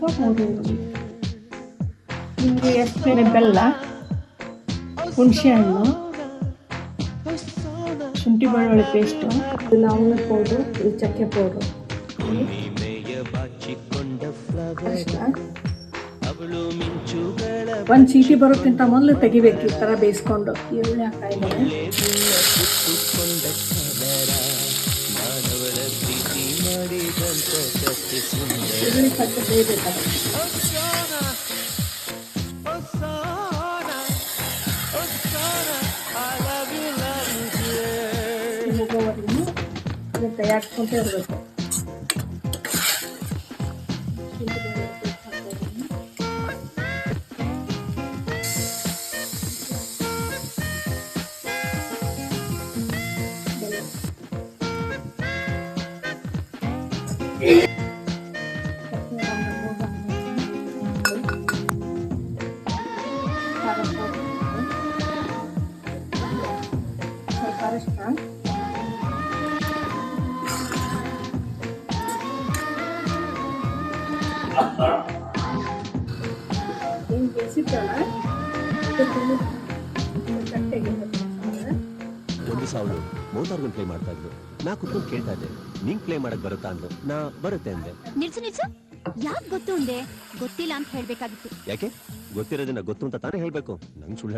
ಅಥವಾ 3 ಈರುಳ್ಳಿ. ನಿಮಗೆ ಎಷ್ಟು ಬೇರೆ ಬೆಲ್ಲ, ಹುಣಸೆ ಹಣ್ಣು, ಶುಂಠಿ ಬೆಳ್ಳುಳ್ಳಿ ಪೇಸ್ಟು, ಲವಂಗ ಪೌಡ್ರು, ಇದು ಚಕ್ಕೆ ಪೌಡ್ರು, ಒಂದು ಚೀಟಿ ಬರೋಕ್ಕಿಂತ ಮೊದಲು ತೆಗಿಬೇಕು. ಈ ಥರ ಬೇಯಿಸ್ಕೊಂಡು ಈರುಳ್ಳಿ ಹಾಕ್ತಾ ಇದ್ದಾರೆ. ಈರುಳ್ಳಿ ಸ್ವಲ್ಪ ಬೇಯಬೇಕಾಗುತ್ತೆ. ಮುಗೋವರೆಗೂ ಅದನ್ನು ತಯಾರಿಸ್ಕೊಂತ ಇರಬೇಕು. ಸ್ವಲ್ಪ ಅರಿಶಿನ, ಏನು ಬೇಯಿಸಿದ್ದಲ್ಲ ಕಟ್ಟೆಗೆ ಒಂದು ಸಾವಳು ಮೋಟಾರ್ಗನ್ ಪ್ಲೇ ಮಾಡ್ತಾ ಇದ್ರು. ನಾ ಕುತ್ಕೊಂಡು ಕೇಳ್ತಾ ಇದ್ದೆ, ನಿಂಗ್ ಪ್ಲೇ ಮಾಡಕ್ ಬರುತ್ತಾ ಅಂದ್ರು. ನಾ ಬರುತ್ತೆ ಅಂದೆ. ನಿಲ್ಸು ಯಾಕೆ ಗೊತ್ತು ಅಂದೆ? ಗೊತ್ತಿಲ್ಲ ಅಂತ ಹೇಳ್ಬೇಕಾಗಿತ್ತು. ಯಾಕೆ? ಗೊತ್ತಿರೋದನ್ನ ಗೊತ್ತು ಅಂತ ತಾನೇ ಹೇಳ್ಬೇಕು. ನಂಗ್ ಸುಳ್ಳು